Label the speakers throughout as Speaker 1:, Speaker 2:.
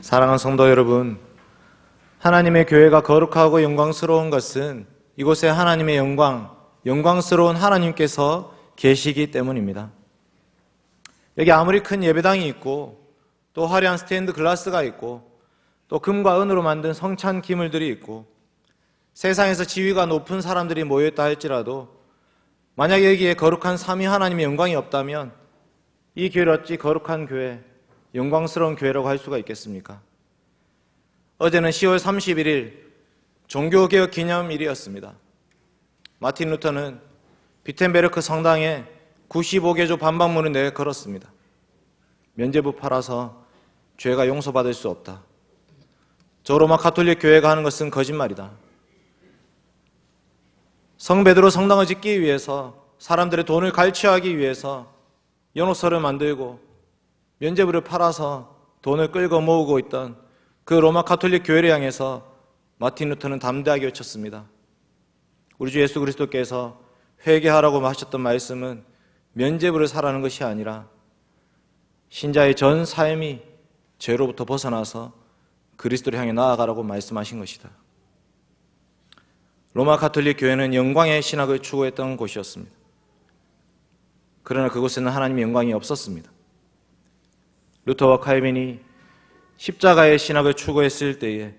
Speaker 1: 사랑하는 성도 여러분, 하나님의 교회가 거룩하고 영광스러운 것은 이곳에 하나님의 영광스러운 하나님께서 계시기 때문입니다. 여기 아무리 큰 예배당이 있고 또 화려한 스테인드 글라스가 있고 또 금과 은으로 만든 성찬 기물들이 있고 세상에서 지위가 높은 사람들이 모여있다 할지라도 만약 여기에 거룩한 삼위 하나님의 영광이 없다면 이 교회를 어찌 거룩한 교회, 영광스러운 교회라고 할 수가 있겠습니까? 어제는 10월 31일 종교개혁 기념일이었습니다. 마틴 루터는 비텐베르크 성당에 95개조 반박문을 내걸었습니다. 면죄부 팔아서 죄가 용서받을 수 없다. 저 로마 가톨릭 교회가 하는 것은 거짓말이다. 성 베드로 성당을 짓기 위해서 사람들의 돈을 갈취하기 위해서 연호서를 만들고 면죄부를 팔아서 돈을 끌고 모으고 있던 그 로마 가톨릭 교회를 향해서 마틴 루터는 담대하게 외쳤습니다. 우리 주 예수 그리스도께서 회개하라고 하셨던 말씀은 면죄부를 사라는 것이 아니라 신자의 전 삶이 죄로부터 벗어나서 그리스도를 향해 나아가라고 말씀하신 것이다. 로마 가톨릭 교회는 영광의 신학을 추구했던 곳이었습니다. 그러나 그곳에는 하나님의 영광이 없었습니다. 루터와 칼빈이 십자가의 신학을 추구했을 때에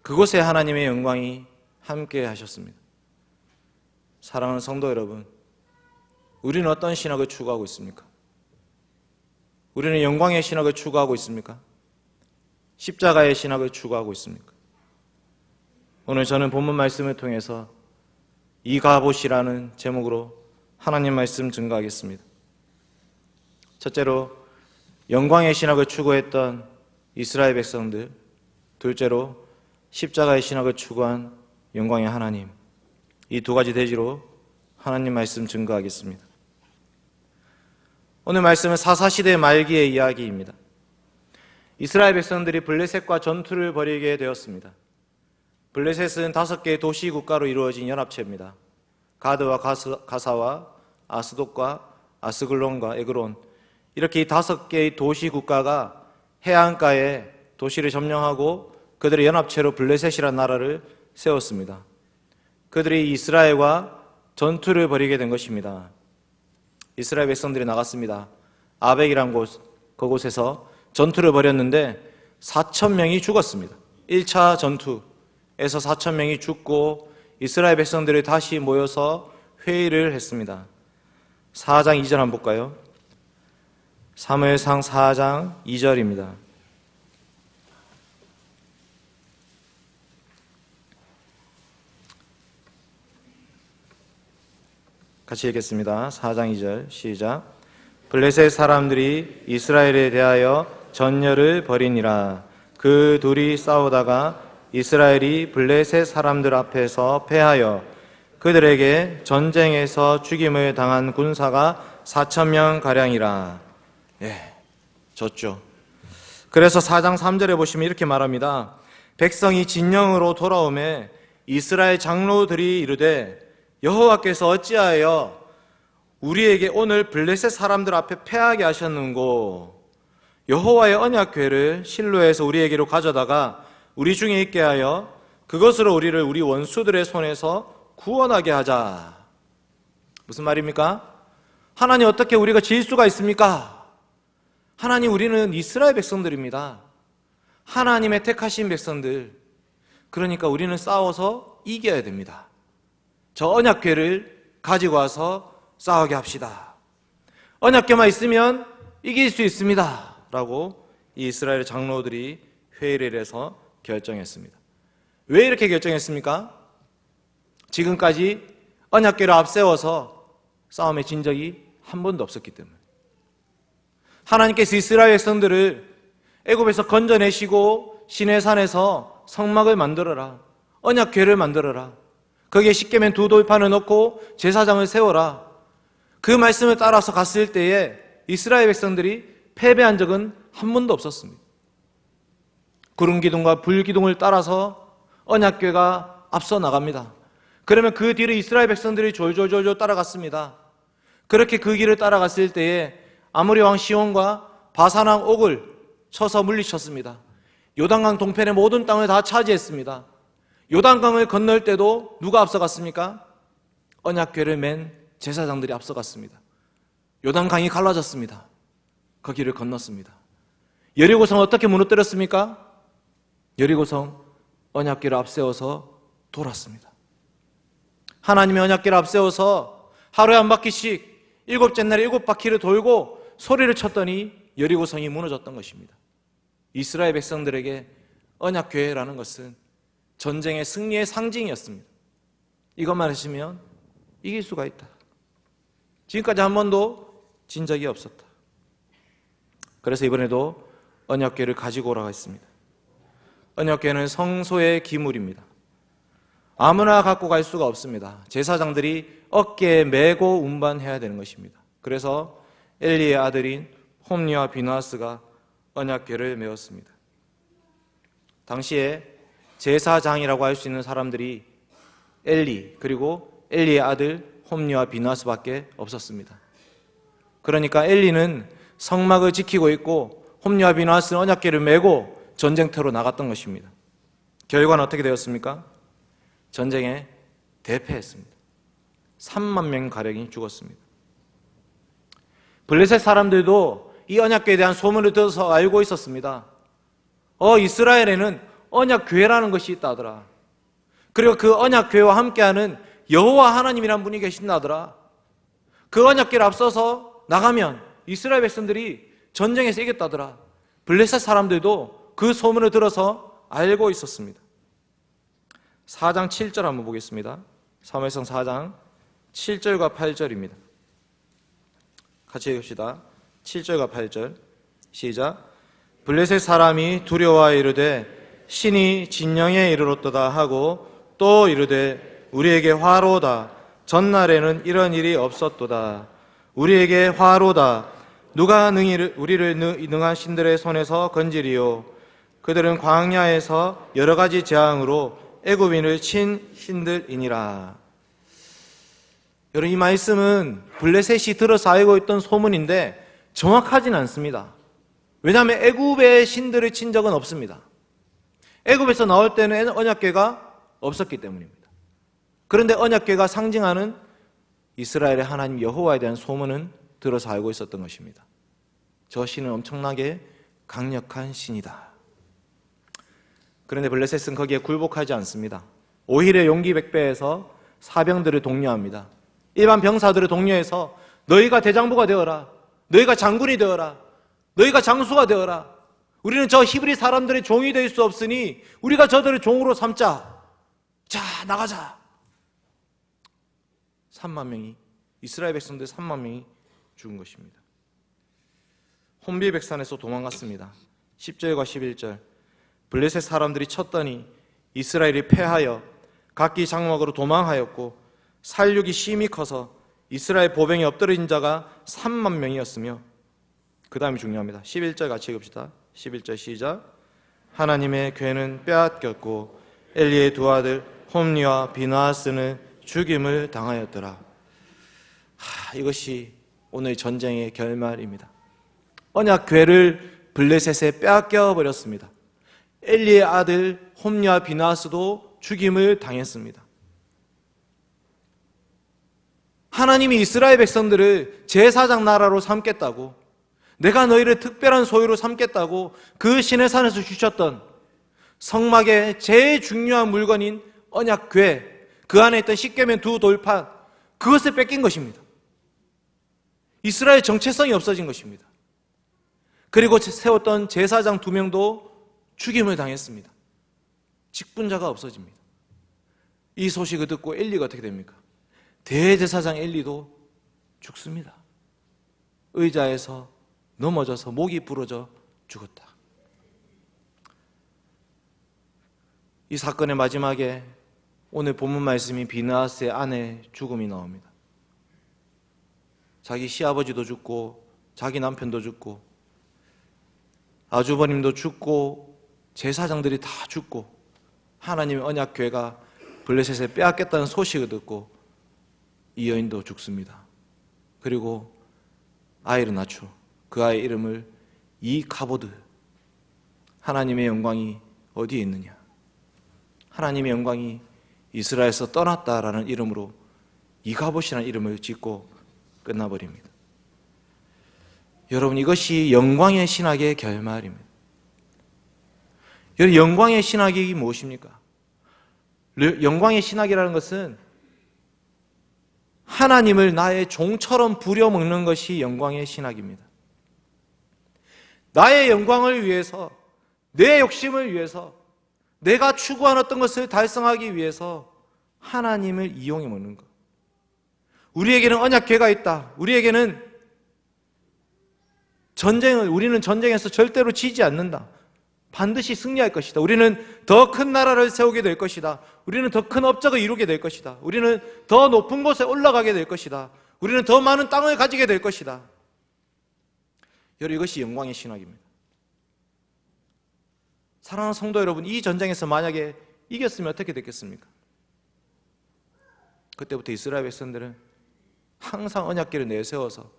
Speaker 1: 그곳에 하나님의 영광이 함께 하셨습니다. 사랑하는 성도 여러분, 우리는 어떤 신학을 추구하고 있습니까? 우리는 영광의 신학을 추구하고 있습니까? 십자가의 신학을 추구하고 있습니까? 오늘 저는 본문 말씀을 통해서 이가봇이라는 제목으로 하나님 말씀 증거하겠습니다. 첫째로 영광의 신학을 추구했던 이스라엘 백성들, 둘째로 십자가의 신학을 추구한 영광의 하나님, 이 두 가지 대지로 하나님 말씀 증거하겠습니다. 오늘 말씀은 사사시대 말기의 이야기입니다. 이스라엘 백성들이 블레셋과 전투를 벌이게 되었습니다. 블레셋은 5개의 도시 국가로 이루어진 연합체입니다. 가드와 가사와 아스돗과 아스글론과 에그론, 이렇게 이 5개의 도시 국가가 해안가에 도시를 점령하고 그들의 연합체로 블레셋이라는 나라를 세웠습니다. 그들이 이스라엘과 전투를 벌이게 된 것입니다. 이스라엘 백성들이 나갔습니다. 아벡이란 그곳에서 전투를 벌였는데 4,000명이 죽었습니다. 1차 전투에서 4,000명이 죽고 이스라엘 백성들이 다시 모여서 회의를 했습니다. 4장 2절 한번 볼까요? 사무엘상 4장 2절입니다. 같이 읽겠습니다. 4장 2절 시작. 블레셋 사람들이 이스라엘에 대하여 전열을 벌이니라. 그 둘이 싸우다가 이스라엘이 블레셋 사람들 앞에서 패하여 그들에게 전쟁에서 죽임을 당한 군사가 4,000명가량이라. 졌죠. 그래서 4장 3절에 보시면 이렇게 말합니다. 백성이 진영으로 돌아오매 이스라엘 장로들이 이르되 여호와께서 어찌하여 우리에게 오늘 블레셋 사람들 앞에 패하게 하셨는고, 여호와의 언약궤를 실로에서 우리에게로 가져다가 우리 중에 있게 하여 그것으로 우리를 우리 원수들의 손에서 구원하게 하자. 무슨 말입니까? 하나님, 어떻게 우리가 질 수가 있습니까? 하나님, 우리는 이스라엘 백성들입니다. 하나님의 택하신 백성들. 그러니까 우리는 싸워서 이겨야 됩니다. 저 언약궤를 가지고 와서 싸우게 합시다. 언약궤만 있으면 이길 수 있습니다. 라고 이 이스라엘 장로들이 회의를 해서 결정했습니다. 왜 이렇게 결정했습니까? 지금까지 언약궤를 앞세워서 싸움에 진 적이 한 번도 없었기 때문에. 하나님께서 이스라엘 백성들을 애굽에서 건져내시고 시내산에서 성막을 만들어라, 언약궤를 만들어라, 거기에 십계명 2돌판을 넣고 제사장을 세워라, 그 말씀을 따라서 갔을 때에 이스라엘 백성들이 패배한 적은 한 번도 없었습니다. 구름기둥과 불기둥을 따라서 언약궤가 앞서 나갑니다. 그러면 그 뒤를 이스라엘 백성들이 졸졸졸졸 따라갔습니다. 그렇게 그 길을 따라갔을 때에 아모리 왕 시온과 바산 왕 옥을 쳐서 물리쳤습니다. 요단강 동편의 모든 땅을 다 차지했습니다. 요단강을 건널 때도 누가 앞서갔습니까? 언약궤를 맨 제사장들이 앞서갔습니다. 요단강이 갈라졌습니다. 그 길을 건넜습니다. 여리고성 어떻게 무너뜨렸습니까? 여리고성 언약궤를 앞세워서 돌았습니다. 하나님의 언약궤를 앞세워서 하루에 한 바퀴씩 7째 날에 7바퀴를 돌고 소리를 쳤더니 여리고성이 무너졌던 것입니다. 이스라엘 백성들에게 언약궤라는 것은 전쟁의 승리의 상징이었습니다. 이것만 하시면 이길 수가 있다. 지금까지 한 번도 진 적이 없었다. 그래서 이번에도 언약궤를 가지고 오라고 했습니다. 언약궤는 성소의 기물입니다. 아무나 갖고 갈 수가 없습니다. 제사장들이 어깨에 메고 운반해야 되는 것입니다. 그래서 엘리의 아들인 홈리와 비나스가 언약궤를 메웠습니다. 당시에 제사장이라고 할 수 있는 사람들이 엘리 그리고 엘리의 아들 홈리와 비나스밖에 없었습니다. 그러니까 엘리는 성막을 지키고 있고 홈리와 비나스는 언약궤를 메고 전쟁터로 나갔던 것입니다. 결과는 어떻게 되었습니까? 전쟁에 대패했습니다. 3만 명가량이 죽었습니다. 블레셋 사람들도 이 언약궤에 대한 소문을 들어서 알고 있었습니다. 이스라엘에는 언약궤라는 것이 있다더라. 그리고 그 언약궤와 함께하는 여호와 하나님이란 분이 계신다더라. 그 언약궤를 앞서서 나가면 이스라엘 백성들이 전쟁에서 이겼다더라. 블레셋 사람들도 그 소문을 들어서 알고 있었습니다. 4장 7절 한번 보겠습니다. 사무엘상 4장 7절과 8절입니다. 같이 읽읍시다. 7절과 8절 시작. 블레셋 사람이 두려워하여 이르되 신이 진영에 이르렀도다 하고 또 이르되 우리에게 화로다. 전날에는 이런 일이 없었도다. 우리에게 화로다. 누가 우리를 능한 신들의 손에서 건지리요. 그들은 광야에서 여러 가지 재앙으로 애굽인을 친 신들이니라. 여러분, 이 말씀은 블레셋이 들어서 알고 있던 소문인데 정확하진 않습니다. 왜냐하면 애굽의 신들을 친 적은 없습니다. 애굽에서 나올 때는 언약궤가 없었기 때문입니다. 그런데 언약궤가 상징하는 이스라엘의 하나님 여호와에 대한 소문은 들어서 알고 있었던 것입니다. 저 신은 엄청나게 강력한 신이다. 그런데 블레셋은 거기에 굴복하지 않습니다. 오히려 용기 백배해서 사병들을 독려합니다. 일반 병사들을 독려해서 너희가 대장부가 되어라. 너희가 장군이 되어라. 너희가 장수가 되어라. 우리는 저 히브리 사람들의 종이 될 수 없으니 우리가 저들을 종으로 삼자. 자, 나가자. 3만 명이, 이스라엘 백성들 3만 명이 죽은 것입니다. 혼비백산에서 도망갔습니다. 10절과 11절. 블레셋 사람들이 쳤더니 이스라엘이 패하여 각기 장막으로 도망하였고 살육이 심히 커서 이스라엘 보병에 엎드린 자가 3만 명이었으며, 그 다음이 중요합니다. 11절 같이 읽읍시다. 11절 시작. 하나님의 궤는 빼앗겼고 엘리의 두 아들 홈리와 비나하스는 죽임을 당하였더라. 이것이 오늘 전쟁의 결말입니다. 언약궤를 블레셋에 빼앗겨 버렸습니다. 엘리의 아들 홈리와 비나하스도 죽임을 당했습니다. 하나님이 이스라엘 백성들을 제사장 나라로 삼겠다고, 내가 너희를 특별한 소유로 삼겠다고 그 시내산에서 주셨던 성막의 제일 중요한 물건인 언약궤, 그 안에 있던 십계명 두 돌판, 그것을 뺏긴 것입니다. 이스라엘 정체성이 없어진 것입니다. 그리고 세웠던 제사장 2명도 죽임을 당했습니다. 직분자가 없어집니다. 이 소식을 듣고 엘리가 어떻게 됩니까? 대제사장 엘리도 죽습니다. 의자에서 넘어져서 목이 부러져 죽었다. 이 사건의 마지막에 오늘 본문 말씀이 비느하스의 아내의 죽음이 나옵니다. 자기 시아버지도 죽고 자기 남편도 죽고 아주버님도 죽고 제사장들이 다 죽고 하나님의 언약궤가 블레셋에 빼앗겼다는 소식을 듣고 이 여인도 죽습니다. 그리고 아이를 낳죠. 그 아이의 이름을 이카보드, 하나님의 영광이 어디에 있느냐? 하나님의 영광이 이스라엘에서 떠났다라는 이름으로 이가봇이라는 이름을 짓고 끝나버립니다. 여러분, 이것이 영광의 신학의 결말입니다. 여러분, 영광의 신학이 무엇입니까? 영광의 신학이라는 것은 하나님을 나의 종처럼 부려먹는 것이 영광의 신학입니다. 나의 영광을 위해서, 내 욕심을 위해서, 내가 추구한 어떤 것을 달성하기 위해서 하나님을 이용해 먹는 것. 우리에게는 언약궤가 있다. 우리는 전쟁에서 절대로 지지 않는다. 반드시 승리할 것이다. 우리는 더 큰 나라를 세우게 될 것이다. 우리는 더 큰 업적을 이루게 될 것이다. 우리는 더 높은 곳에 올라가게 될 것이다. 우리는 더 많은 땅을 가지게 될 것이다. 여러분, 이것이 영광의 신학입니다. 사랑하는 성도 여러분, 이 전쟁에서 만약에 이겼으면 어떻게 됐겠습니까? 그때부터 이스라엘 백성들은 항상 언약궤를 내세워서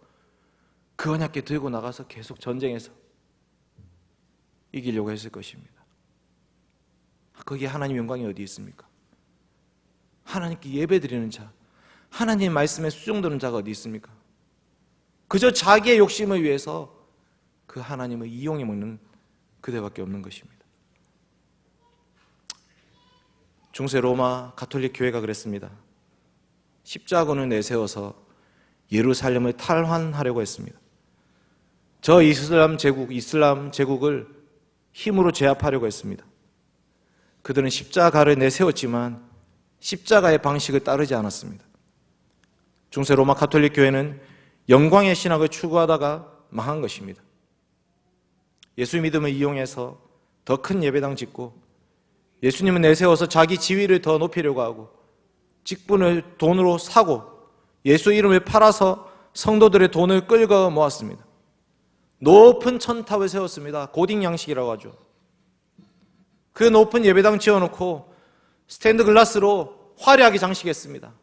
Speaker 1: 그 언약궤 들고 나가서 계속 전쟁에서 이기려고 했을 것입니다. 거기에 하나님의 영광이 어디 있습니까? 하나님께 예배드리는 자, 하나님의 말씀에 수종드는 자가 어디 있습니까? 그저 자기의 욕심을 위해서 그 하나님을 이용해 먹는 그대밖에 없는 것입니다. 중세 로마 가톨릭 교회가 그랬습니다. 십자군을 내세워서 예루살렘을 탈환하려고 했습니다. 저 이슬람 제국을 힘으로 제압하려고 했습니다. 그들은 십자가를 내세웠지만 십자가의 방식을 따르지 않았습니다. 중세 로마 가톨릭 교회는 영광의 신학을 추구하다가 망한 것입니다. 예수 믿음을 이용해서 더 큰 예배당 짓고 예수님을 내세워서 자기 지위를 더 높이려고 하고 직분을 돈으로 사고 예수 이름을 팔아서 성도들의 돈을 끌고 모았습니다. 높은 천탑을 세웠습니다. 고딩 양식이라고 하죠. 그 높은 예배당 지어놓고 스테인드 글라스로 화려하게 장식했습니다.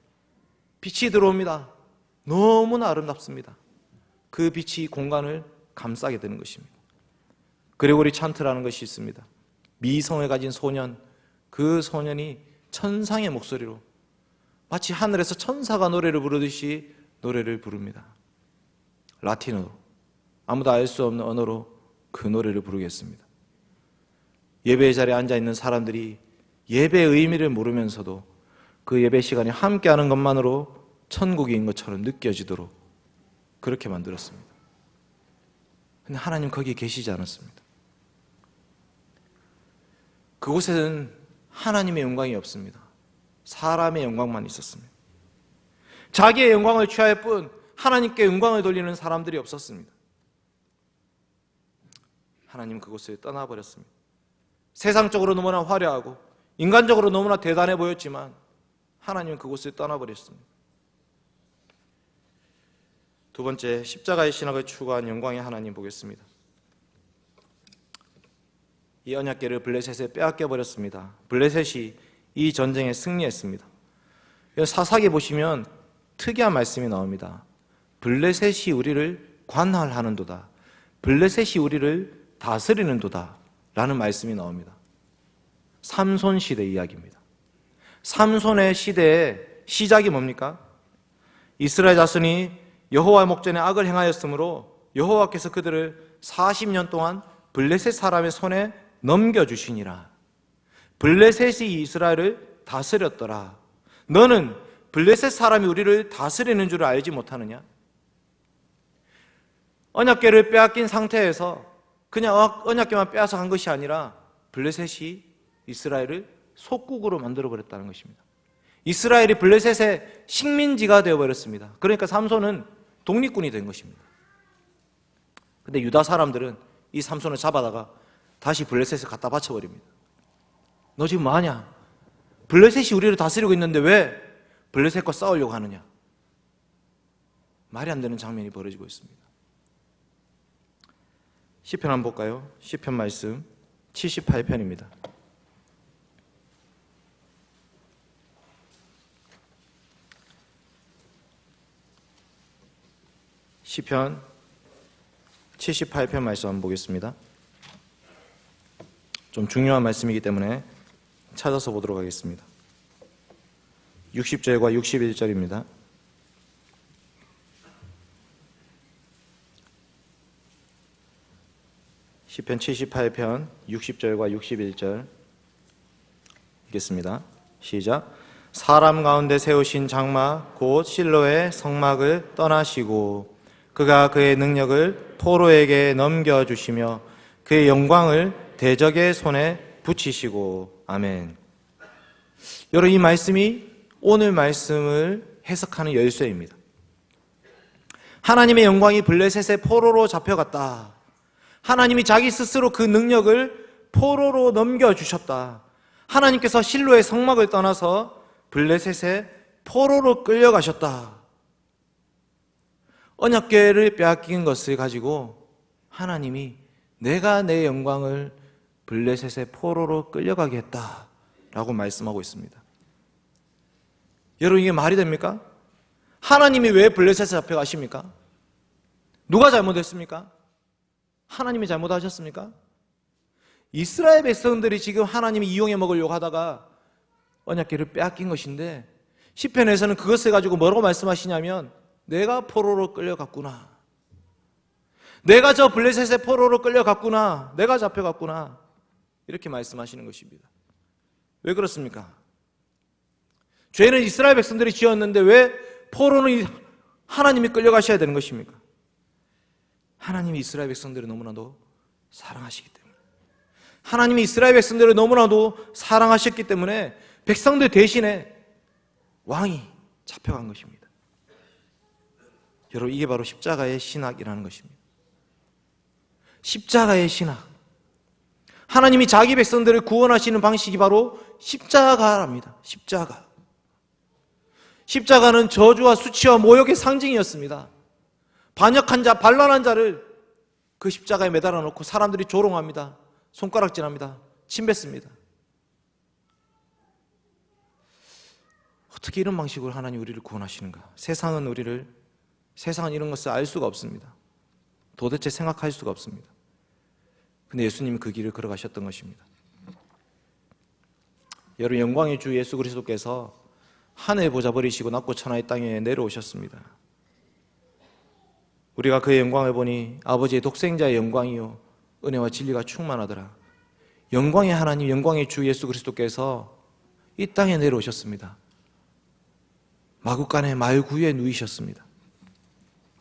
Speaker 1: 빛이 들어옵니다. 너무나 아름답습니다. 그 빛이 공간을 감싸게 되는 것입니다. 그레고리 찬트라는 것이 있습니다. 미성을 가진 소년, 그 소년이 천상의 목소리로 마치 하늘에서 천사가 노래를 부르듯이 노래를 부릅니다. 라틴어로, 아무도 알 수 없는 언어로 그 노래를 부르겠습니다. 예배의 자리에 앉아있는 사람들이 예배의 의미를 모르면서도 그 예배 시간에 함께하는 것만으로 천국인 것처럼 느껴지도록 그렇게 만들었습니다. 근데 하나님 거기에 계시지 않았습니다. 그곳에는 하나님의 영광이 없습니다. 사람의 영광만 있었습니다. 자기의 영광을 취할 뿐 하나님께 영광을 돌리는 사람들이 없었습니다. 하나님 그곳을 떠나버렸습니다. 세상적으로 너무나 화려하고 인간적으로 너무나 대단해 보였지만 하나님은 그곳을 떠나버렸습니다. 두 번째, 십자가의 신학을 추구한 영광의 하나님 보겠습니다. 이 언약궤를 블레셋에 빼앗겨 버렸습니다. 블레셋이 이 전쟁에 승리했습니다. 사사기 보시면 특이한 말씀이 나옵니다. 블레셋이 우리를 관할하는도다. 블레셋이 우리를 다스리는도다 라는 말씀이 나옵니다. 삼손 시대 이야기입니다. 삼손의 시대의 시작이 뭡니까? 이스라엘 자손이 여호와 목전에 악을 행하였으므로 여호와께서 그들을 40년 동안 블레셋 사람의 손에 넘겨주시니라. 블레셋이 이스라엘을 다스렸더라. 너는 블레셋 사람이 우리를 다스리는 줄 알지 못하느냐? 언약궤를 빼앗긴 상태에서 그냥 언약궤만 빼앗아 간 것이 아니라 블레셋이 이스라엘을 속국으로 만들어버렸다는 것입니다. 이스라엘이 블레셋의 식민지가 되어버렸습니다. 그러니까 삼손은 독립군이 된 것입니다. 근데 유다 사람들은 이 삼손을 잡아다가 다시 블레셋에 갖다 바쳐버립니다. 너 지금 뭐하냐? 블레셋이 우리를 다스리고 있는데 왜 블레셋과 싸우려고 하느냐? 말이 안 되는 장면이 벌어지고 있습니다. 시편 한번 볼까요? 시편 말씀 78편입니다. 시편 78편 말씀 한번 보겠습니다. 좀 중요한 말씀이기 때문에 찾아서 보도록 하겠습니다. 60절과 61절입니다. 시편 78편 60절과 61절 읽겠습니다. 시작. 사람 가운데 세우신 장마 곧 실로의 성막을 떠나시고 그가 그의 능력을 포로에게 넘겨주시며 그의 영광을 대적의 손에 붙이시고. 아멘. 여러분, 이 말씀이 오늘 말씀을 해석하는 열쇠입니다. 하나님의 영광이 블레셋의 포로로 잡혀갔다. 하나님이 자기 스스로 그 능력을 포로로 넘겨주셨다. 하나님께서 실로의 성막을 떠나서 블레셋의 포로로 끌려가셨다. 언약궤를 빼앗긴 것을 가지고 하나님이 내가 내 영광을 블레셋의 포로로 끌려가게 했다라고 말씀하고 있습니다. 여러분, 이게 말이 됩니까? 하나님이 왜 블레셋에 잡혀가십니까? 누가 잘못했습니까? 하나님이 잘못하셨습니까? 이스라엘 백성들이 지금 하나님이 이용해 먹으려고 하다가 언약궤를 빼앗긴 것인데, 시편에서는 그것을 가지고 뭐라고 말씀하시냐면 내가 포로로 끌려갔구나, 내가 저 블레셋의 포로로 끌려갔구나, 내가 잡혀갔구나, 이렇게 말씀하시는 것입니다. 왜 그렇습니까? 죄는 이스라엘 백성들이 지었는데 왜 포로는 하나님이 끌려가셔야 되는 것입니까? 하나님이 이스라엘 백성들을 너무나도 사랑하시기 때문에, 하나님이 이스라엘 백성들을 너무나도 사랑하셨기 때문에 백성들 대신에 왕이 잡혀간 것입니다. 여러분, 이게 바로 십자가의 신학이라는 것입니다. 십자가의 신학. 하나님이 자기 백성들을 구원하시는 방식이 바로 십자가랍니다. 십자가. 십자가는 저주와 수치와 모욕의 상징이었습니다. 반역한 자, 반란한 자를 그 십자가에 매달아 놓고 사람들이 조롱합니다. 손가락질합니다. 침뱉습니다. 어떻게 이런 방식으로 하나님 우리를 구원하시는가? 세상은 이런 것을 알 수가 없습니다. 도대체 생각할 수가 없습니다. 근데 예수님이 그 길을 걸어가셨던 것입니다. 여러분, 영광의 주 예수 그리스도께서 하늘 보좌 버리시고 낮고 천하의 땅에 내려오셨습니다. 우리가 그의 영광을 보니 아버지의 독생자의 영광이요 은혜와 진리가 충만하더라. 영광의 하나님, 영광의 주 예수 그리스도께서 이 땅에 내려오셨습니다. 마구간에 말구유에 누이셨습니다.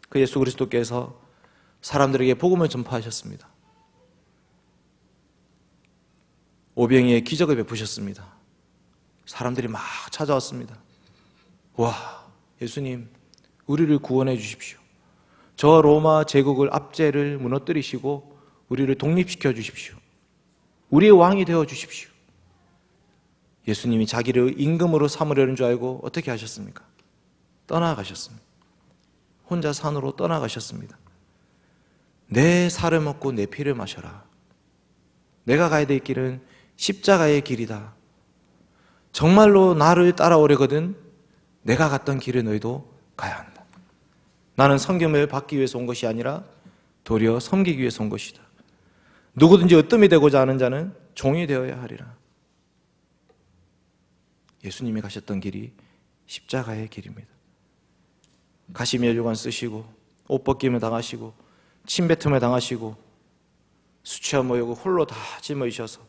Speaker 1: 그 예수 그리스도께서 사람들에게 복음을 전파하셨습니다. 오병이의 기적을 베푸셨습니다. 사람들이 막 찾아왔습니다. 와, 예수님, 우리를 구원해 주십시오. 저 로마 제국을 압제를 무너뜨리시고 우리를 독립시켜 주십시오. 우리의 왕이 되어 주십시오. 예수님이 자기를 임금으로 삼으려는 줄 알고 어떻게 하셨습니까? 떠나가셨습니다. 혼자 산으로 떠나가셨습니다. 내 살을 먹고 내 피를 마셔라. 내가 가야 될 길은 십자가의 길이다. 정말로 나를 따라오려거든 내가 갔던 길을 너희도 가야 한다. 나는 섬김을 받기 위해서 온 것이 아니라 도리어 섬기기 위해서 온 것이다. 누구든지 으뜸이 되고자 하는 자는 종이 되어야 하리라. 예수님이 가셨던 길이 십자가의 길입니다. 가시면류관 쓰시고 옷 벗김을 당하시고 침뱉음을 당하시고 수치와 모욕을 홀로 다 짊어지셔서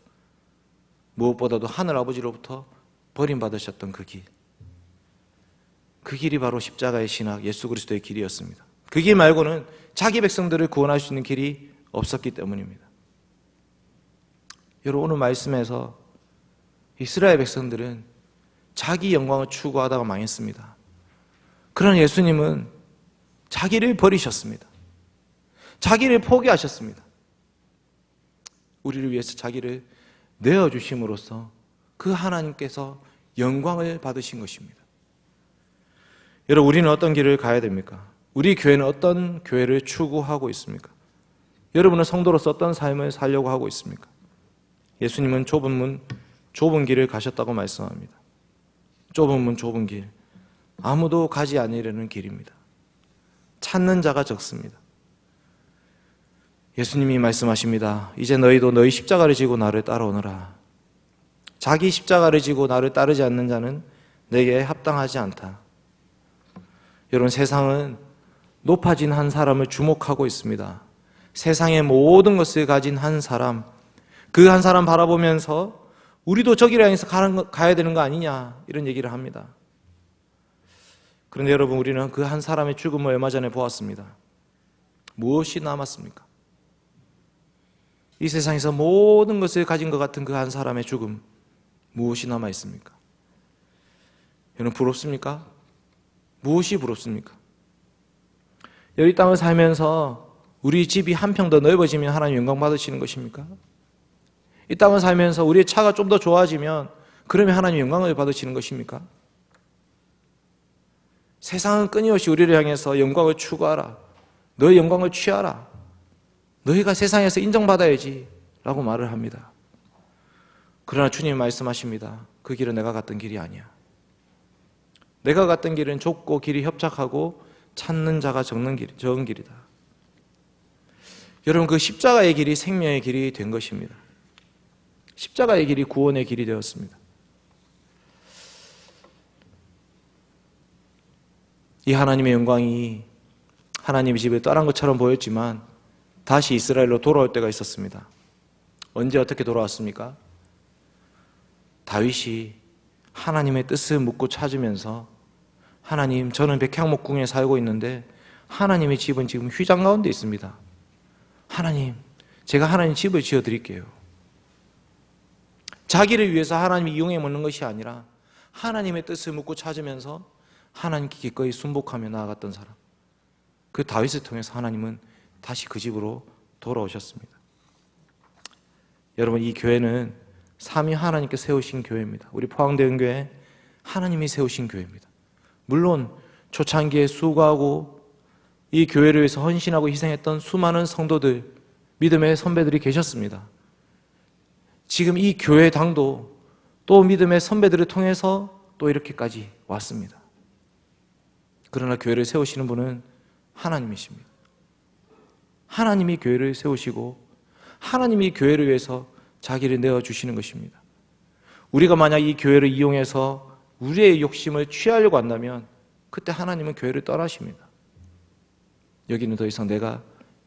Speaker 1: 무엇보다도 하늘 아버지로부터 버림받으셨던 그 길, 그 길이 바로 십자가의 신학, 예수 그리스도의 길이었습니다. 그 길 말고는 자기 백성들을 구원할 수 있는 길이 없었기 때문입니다. 여러분, 오늘 말씀에서 이스라엘 백성들은 자기 영광을 추구하다가 망했습니다. 그러나 예수님은 자기를 버리셨습니다. 자기를 포기하셨습니다. 우리를 위해서 자기를 내어주심으로써 그 하나님께서 영광을 받으신 것입니다. 여러분, 우리는 어떤 길을 가야 됩니까? 우리 교회는 어떤 교회를 추구하고 있습니까? 여러분은 성도로서 어떤 삶을 살려고 하고 있습니까? 예수님은 좁은 문, 좁은 길을 가셨다고 말씀합니다. 좁은 문, 좁은 길, 아무도 가지 않으려는 길입니다. 찾는 자가 적습니다. 예수님이 말씀하십니다. 이제 너희도 너희 십자가를 지고 나를 따라오너라. 자기 십자가를 지고 나를 따르지 않는 자는 내게 합당하지 않다. 여러분, 세상은 높아진 한 사람을 주목하고 있습니다. 세상의 모든 것을 가진 한 사람, 그 한 사람 바라보면서 우리도 저기를 향해서 가야 되는 거 아니냐, 이런 얘기를 합니다. 그런데 여러분, 우리는 그 한 사람의 죽음을 얼마 전에 보았습니다. 무엇이 남았습니까? 이 세상에서 모든 것을 가진 것 같은 그 한 사람의 죽음, 무엇이 남아 있습니까? 여러분, 부럽습니까? 무엇이 부럽습니까? 여기 땅을 살면서 우리 집이 한 평 더 넓어지면 하나님 영광 받으시는 것입니까? 이 땅을 살면서 우리의 차가 좀 더 좋아지면 그러면 하나님 영광을 받으시는 것입니까? 세상은 끊임없이 우리를 향해서 영광을 추구하라, 너의 영광을 취하라, 너희가 세상에서 인정받아야지 라고 말을 합니다. 그러나 주님이 말씀하십니다. 그 길은 내가 갔던 길이 아니야. 내가 갔던 길은 좁고 길이 협착하고 찾는 자가 적은 길이다. 여러분, 그 십자가의 길이 생명의 길이 된 것입니다. 십자가의 길이 구원의 길이 되었습니다. 이 하나님의 영광이 하나님의 집에 떠난 것처럼 보였지만 다시 이스라엘로 돌아올 때가 있었습니다. 언제 어떻게 돌아왔습니까? 다윗이 하나님의 뜻을 묻고 찾으면서 하나님, 저는 백향목궁에 살고 있는데 하나님의 집은 지금 휘장 가운데 있습니다. 하나님, 제가 하나님 집을 지어드릴게요. 자기를 위해서 하나님이 이용해 먹는 것이 아니라 하나님의 뜻을 묻고 찾으면서 하나님께 기꺼이 순복하며 나아갔던 사람, 그 다윗을 통해서 하나님은 다시 그 집으로 돌아오셨습니다. 여러분, 이 교회는 삼위 하나님께 세우신 교회입니다. 우리 포항대흥교회 하나님이 세우신 교회입니다. 물론 초창기에 수고하고 이 교회를 위해서 헌신하고 희생했던 수많은 성도들, 믿음의 선배들이 계셨습니다. 지금 이 교회당도 또 믿음의 선배들을 통해서 또 이렇게까지 왔습니다. 그러나 교회를 세우시는 분은 하나님이십니다. 하나님이 교회를 세우시고 하나님이 교회를 위해서 자기를 내어주시는 것입니다. 우리가 만약 이 교회를 이용해서 우리의 욕심을 취하려고 한다면 그때 하나님은 교회를 떠나십니다. 여기는 더 이상 내가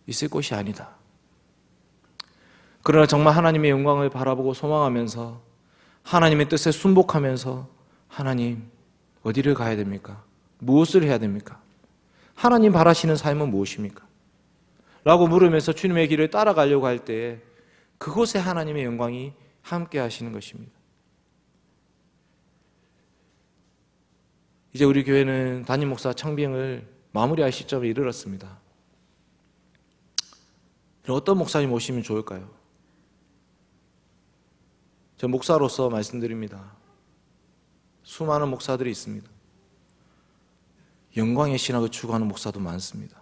Speaker 1: 있을 곳이 아니다. 그러나 정말 하나님의 영광을 바라보고 소망하면서 하나님의 뜻에 순복하면서 하나님, 어디를 가야 됩니까? 무엇을 해야 됩니까? 하나님 바라시는 삶은 무엇입니까? 라고 물으면서 주님의 길을 따라가려고 할 때에 그곳에 하나님의 영광이 함께 하시는 것입니다. 이제 우리 교회는 담임 목사 청빙을 마무리할 시점에 이르렀습니다. 어떤 목사님 오시면 좋을까요? 저 목사로서 말씀드립니다. 수많은 목사들이 있습니다. 영광의 신학을 추구하는 목사도 많습니다.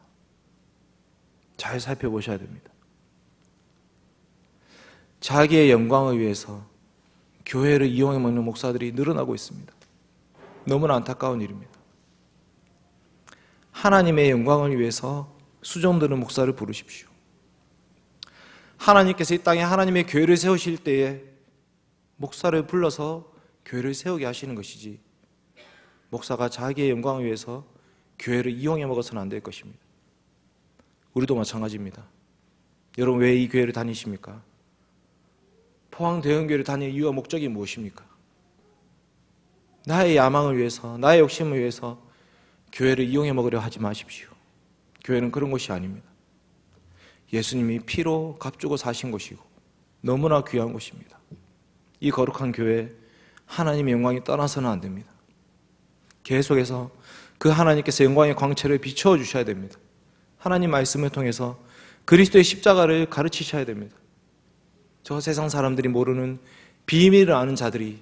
Speaker 1: 잘 살펴보셔야 됩니다. 자기의 영광을 위해서 교회를 이용해 먹는 목사들이 늘어나고 있습니다. 너무나 안타까운 일입니다. 하나님의 영광을 위해서 수종드는 목사를 부르십시오. 하나님께서 이 땅에 하나님의 교회를 세우실 때에 목사를 불러서 교회를 세우게 하시는 것이지, 목사가 자기의 영광을 위해서 교회를 이용해 먹어서는 안 될 것입니다. 우리도 마찬가지입니다. 여러분, 왜 이 교회를 다니십니까? 포항대흥교회를 다닐 이유와 목적이 무엇입니까? 나의 야망을 위해서, 나의 욕심을 위해서 교회를 이용해 먹으려 하지 마십시오. 교회는 그런 곳이 아닙니다. 예수님이 피로 값주고 사신 곳이고 너무나 귀한 곳입니다. 이 거룩한 교회, 하나님의 영광이 떠나서는 안 됩니다. 계속해서 그 하나님께서 영광의 광채를 비추어 주셔야 됩니다. 하나님 말씀을 통해서 그리스도의 십자가를 가르치셔야 됩니다. 저 세상 사람들이 모르는 비밀을 아는 자들이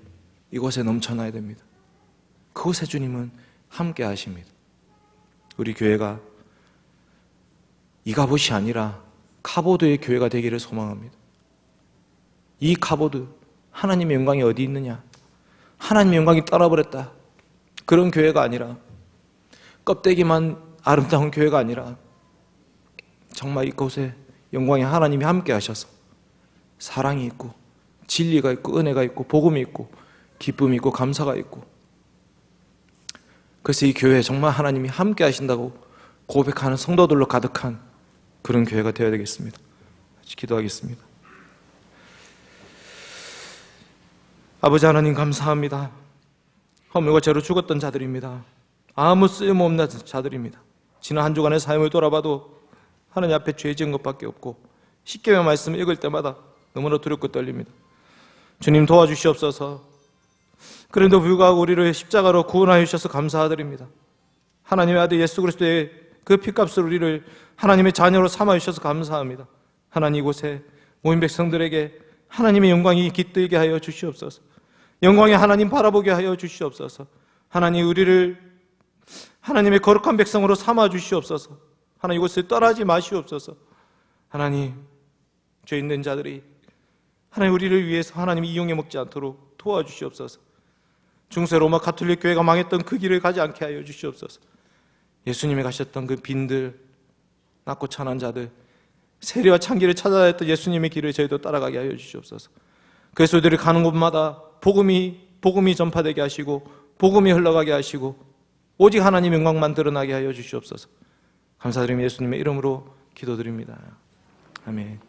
Speaker 1: 이곳에 넘쳐나야 됩니다. 그곳에 주님은 함께 하십니다. 우리 교회가 이가봇이 아니라 카보드의 교회가 되기를 소망합니다. 이 카보드, 하나님의 영광이 어디 있느냐? 하나님의 영광이 떠나버렸다. 그런 교회가 아니라, 껍데기만 아름다운 교회가 아니라 정말 이곳에 영광의 하나님이 함께 하셔서 사랑이 있고 진리가 있고 은혜가 있고 복음이 있고 기쁨이 있고 감사가 있고, 그래서 이 교회에 정말 하나님이 함께 하신다고 고백하는 성도들로 가득한 그런 교회가 되어야 되겠습니다. 같이 기도하겠습니다. 아버지 하나님, 감사합니다. 허물과 죄로 죽었던 자들입니다. 아무 쓸모없는 자들입니다. 지난 한 주간의 삶을 돌아봐도 하나님 앞에 죄 지은 것밖에 없고, 십계명 말씀을 읽을 때마다 너무나 두렵고 떨립니다. 주님, 도와주시옵소서. 그런데도 불구하고 우리를 십자가로 구원하여 주셔서 감사드립니다. 하나님의 아들 예수 그리스도의 그 피값으로 우리를 하나님의 자녀로 삼아 주셔서 감사합니다. 하나님, 이곳에 모인 백성들에게 하나님의 영광이 깃들게 하여 주시옵소서. 영광의 하나님 바라보게 하여 주시옵소서. 하나님, 우리를 하나님의 거룩한 백성으로 삼아 주시옵소서. 하나님, 이곳을 떠나지 마시옵소서. 하나님, 죄 있는 자들이 하나님 우리를 위해서 하나님 이용해 먹지 않도록 도와주시옵소서. 중세 로마 가톨릭 교회가 망했던 그 길을 가지 않게 하여 주시옵소서. 예수님이 가셨던 그 빈들, 낮고 천한 자들, 세리와 창기를 찾아야 했던 예수님의 길을 저희도 따라가게 하여 주시옵소서. 그래서 우리들이 가는 곳마다 복음이 전파되게 하시고 복음이 흘러가게 하시고 오직 하나님 영광만 드러나게 하여 주시옵소서. 감사드리며 예수님의 이름으로 기도드립니다. 아멘.